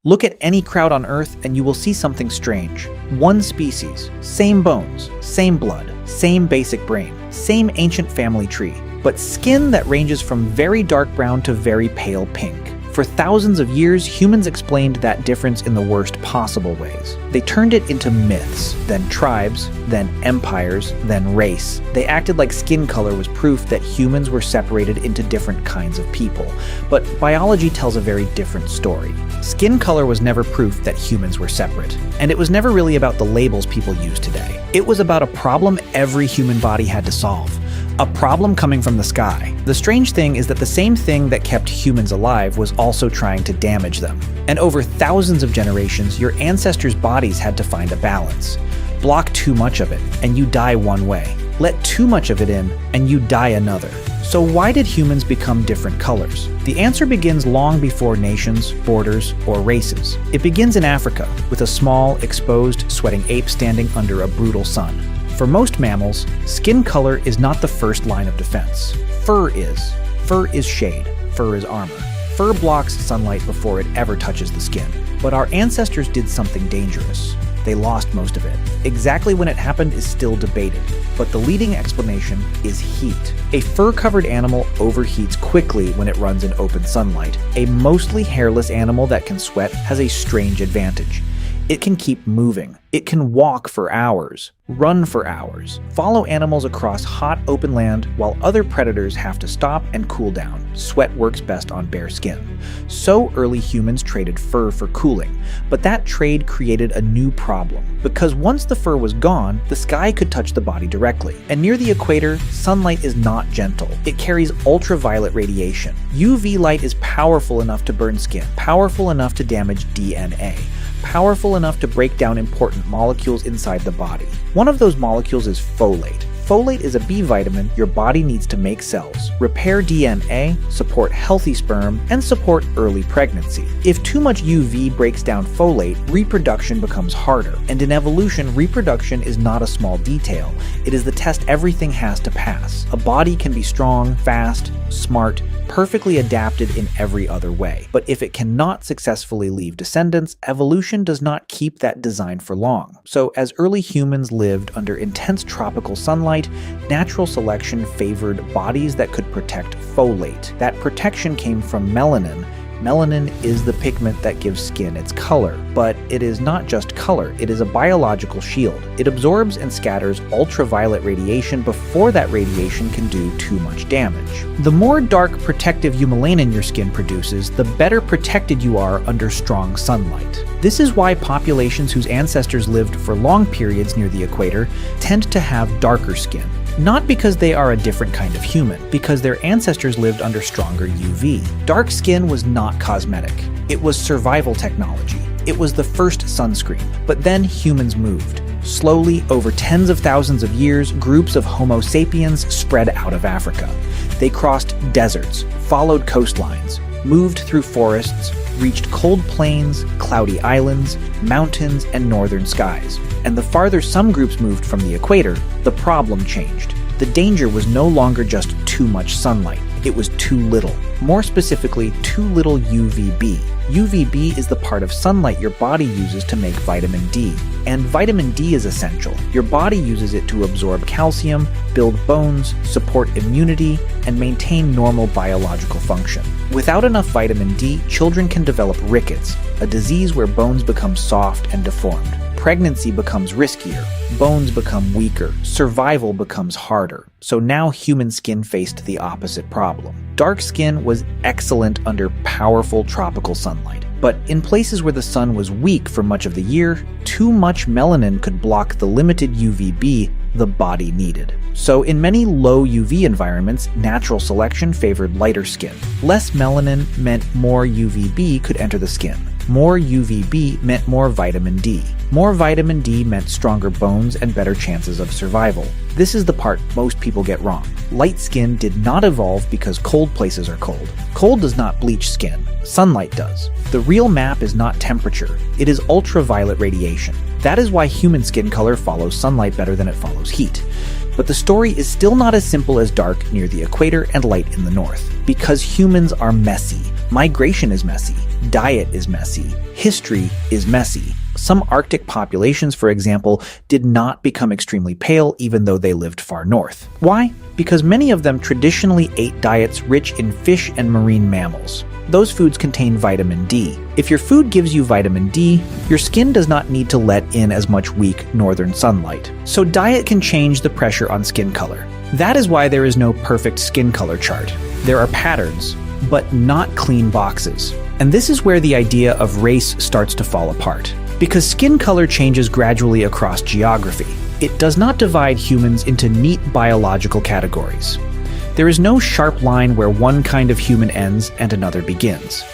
Look at any crowd on Earth and you will see something strange. One species, same bones, same blood, same basic brain, same ancient family tree, but skin that ranges from very dark brown to very pale pink. For thousands of years, humans explained that difference in the worst possible ways. They turned it into myths, then tribes, then empires, then race. They acted like skin color was proof that humans were separated into different kinds of people. But biology tells a very different story. Skin color was never proof that humans were separate. And it was never really about the labels people use today. It was about a problem every human body had to solve. A problem coming from the sky. The strange thing is that the same thing that kept humans alive was also trying to damage them. And over thousands of generations, your ancestors' bodies had to find a balance. Block too much of it, and you die one way. Let too much of it in, and you die another. So why did humans become different colors? The answer begins long before nations, borders, or races. It begins in Africa, with a small, exposed, sweating ape standing under a brutal sun. For most mammals, skin color is not the first line of defense. Fur is. Fur is shade. Fur is armor. Fur blocks sunlight before it ever touches the skin. But our ancestors did something dangerous. They lost most of it. Exactly when it happened is still debated, but the leading explanation is heat. A fur-covered animal overheats quickly when it runs in open sunlight. A mostly hairless animal that can sweat has a strange advantage. It can keep moving. It can walk for hours, run for hours, follow animals across hot open land while other predators have to stop and cool down. Sweat works best on bare skin. So early humans traded fur for cooling, but that trade created a new problem. Because once the fur was gone, the sky could touch the body directly. And near the equator, sunlight is not gentle. It carries ultraviolet radiation. UV light is powerful enough to burn skin, powerful enough to damage DNA. Powerful enough to break down important molecules inside the body. One of those molecules is folate. Folate is a B vitamin your body needs to make cells, repair DNA, support healthy sperm, and support early pregnancy. If too much UV breaks down folate, reproduction becomes harder. And in evolution, reproduction is not a small detail. It is the test everything has to pass. A body can be strong, fast, smart, perfectly adapted in every other way. But if it cannot successfully leave descendants, evolution does not keep that design for long. So as early humans lived under intense tropical sunlight, natural selection favored bodies that could protect folate. That protection came from melanin. Melanin is the pigment that gives skin its color, but it is not just color, it is a biological shield. It absorbs and scatters ultraviolet radiation before that radiation can do too much damage. The more dark protective melanin your skin produces, the better protected you are under strong sunlight. This is why populations whose ancestors lived for long periods near the equator tend to have darker skin. Not because they are a different kind of human, because their ancestors lived under stronger UV. Dark skin was not cosmetic. It was survival technology. It was the first sunscreen. But then humans moved. Slowly, over tens of thousands of years, groups of Homo sapiens spread out of Africa. They crossed deserts, followed coastlines, moved through forests, reached cold plains, cloudy islands, mountains, and northern skies. And the farther some groups moved from the equator, the problem changed. The danger was no longer just too much sunlight. It was too little. More specifically, too little UVB. UVB is the part of sunlight your body uses to make vitamin D. And vitamin D is essential. Your body uses it to absorb calcium, build bones, support immunity, and maintain normal biological function. Without enough vitamin D, children can develop rickets, a disease where bones become soft and deformed. Pregnancy becomes riskier, bones become weaker, survival becomes harder. So now human skin faced the opposite problem. Dark skin was excellent under powerful tropical sunlight. But in places where the sun was weak for much of the year, too much melanin could block the limited UVB the body needed. So in many low UV environments, natural selection favored lighter skin. Less melanin meant more UVB could enter the skin. More UVB meant more vitamin D. More vitamin D meant stronger bones and better chances of survival. This is the part most people get wrong. Light skin did not evolve because cold places are cold. Cold does not bleach skin. Sunlight does. The real map is not temperature. It is ultraviolet radiation. That is why human skin color follows sunlight better than it follows heat. But the story is still not as simple as dark near the equator and light in the north. Because humans are messy. Migration is messy. Diet is messy. History is messy. Some Arctic populations, for example, did not become extremely pale even though they lived far north. Why? Because many of them traditionally ate diets rich in fish and marine mammals. Those foods contain vitamin D. If your food gives you vitamin D, your skin does not need to let in as much weak northern sunlight. So diet can change the pressure on skin color. That is why there is no perfect skin color chart. There are patterns, but not clean boxes. And this is where the idea of race starts to fall apart. Because skin color changes gradually across geography. It does not divide humans into neat biological categories. There is no sharp line where one kind of human ends and another begins.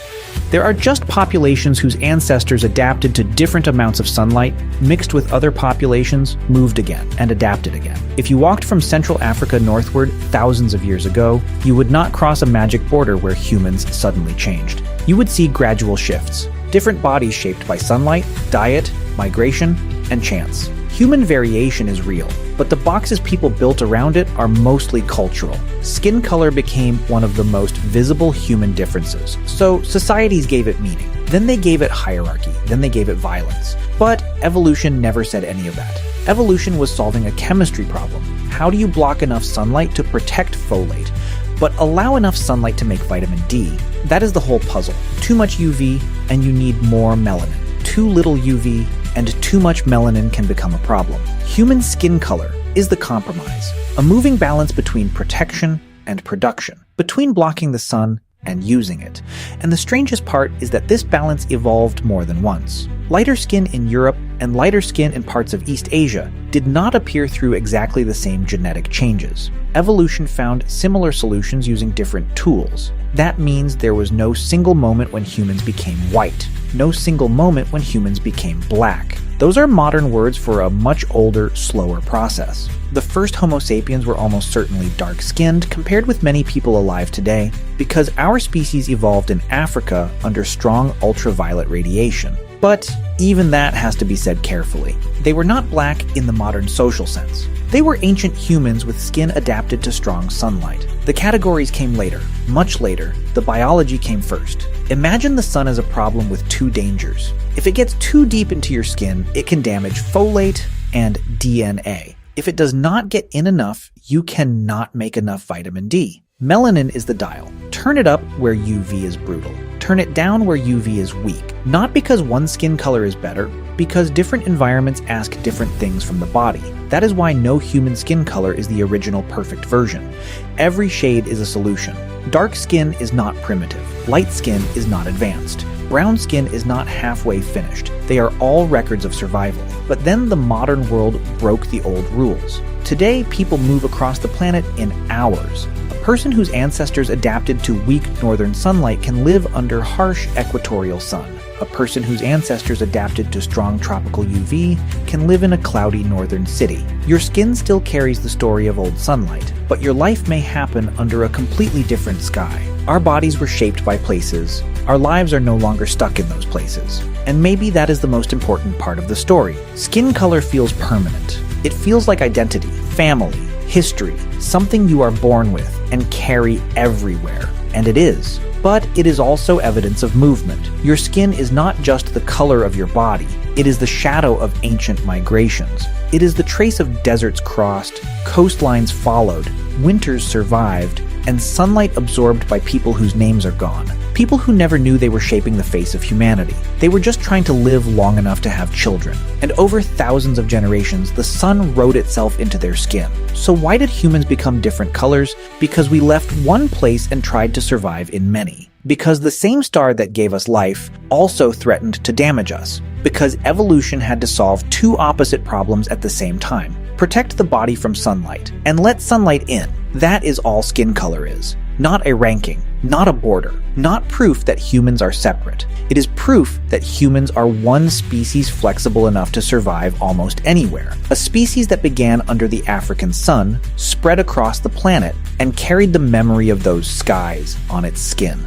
There are just populations whose ancestors adapted to different amounts of sunlight, mixed with other populations, moved again, and adapted again. If you walked from Central Africa northward thousands of years ago, you would not cross a magic border where humans suddenly changed. You would see gradual shifts, different bodies shaped by sunlight, diet, migration, and chance. Human variation is real, but the boxes people built around it are mostly cultural. Skin color became one of the most visible human differences, so societies gave it meaning. Then they gave it hierarchy, then they gave it violence. But evolution never said any of that. Evolution was solving a chemistry problem. How do you block enough sunlight to protect folate, but allow enough sunlight to make vitamin D? That is the whole puzzle. Too much UV, and you need more melanin. Too little UV, and too much melanin can become a problem. Human skin color is the compromise, a moving balance between protection and production, between blocking the sun and using it. And the strangest part is that this balance evolved more than once. Lighter skin in Europe and lighter skin in parts of East Asia did not appear through exactly the same genetic changes. Evolution found similar solutions using different tools. That means there was no single moment when humans became white, no single moment when humans became black. Those are modern words for a much older, slower process. The first Homo sapiens were almost certainly dark-skinned compared with many people alive today because our species evolved in Africa under strong ultraviolet radiation. But even that has to be said carefully. They were not black in the modern social sense. They were ancient humans with skin adapted to strong sunlight. The categories came later, much later. The biology came first. Imagine the sun as a problem with two dangers. If it gets too deep into your skin, it can damage folate and DNA. If it does not get in enough, you cannot make enough vitamin D. Melanin is the dial. Turn it up where UV is brutal. Turn it down where UV is weak. Not because one skin color is better, because different environments ask different things from the body. That is why no human skin color is the original perfect version. Every shade is a solution. Dark skin is not primitive. Light skin is not advanced. Brown skin is not halfway finished. They are all records of survival. But then the modern world broke the old rules. Today, people move across the planet in hours. A person whose ancestors adapted to weak northern sunlight can live under harsh equatorial sun. A person whose ancestors adapted to strong tropical UV can live in a cloudy northern city. Your skin still carries the story of old sunlight, but your life may happen under a completely different sky. Our bodies were shaped by places. Our lives are no longer stuck in those places. And maybe that is the most important part of the story. Skin color feels permanent. It feels like identity, family, history, something you are born with and carry everywhere. And it is. But it is also evidence of movement. Your skin is not just the color of your body. It is the shadow of ancient migrations. It is the trace of deserts crossed, coastlines followed, winters survived, and sunlight absorbed by people whose names are gone. People who never knew they were shaping the face of humanity. They were just trying to live long enough to have children. And over thousands of generations, the sun wrote itself into their skin. So why did humans become different colors? Because we left one place and tried to survive in many. Because the same star that gave us life also threatened to damage us. Because evolution had to solve two opposite problems at the same time. Protect the body from sunlight, and let sunlight in. That is all skin color is. Not a ranking, not a border, not proof that humans are separate. It is proof that humans are one species flexible enough to survive almost anywhere. A species that began under the African sun, spread across the planet, and carried the memory of those skies on its skin.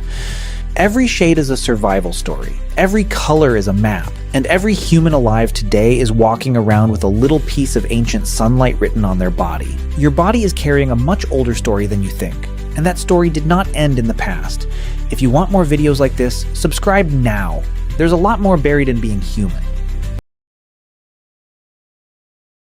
Every shade is a survival story. Every color is a map. And every human alive today is walking around with a little piece of ancient sunlight written on their body. Your body is carrying a much older story than you think, and that story did not end in the past. If you want more videos like this, subscribe now. There's a lot more buried in being human.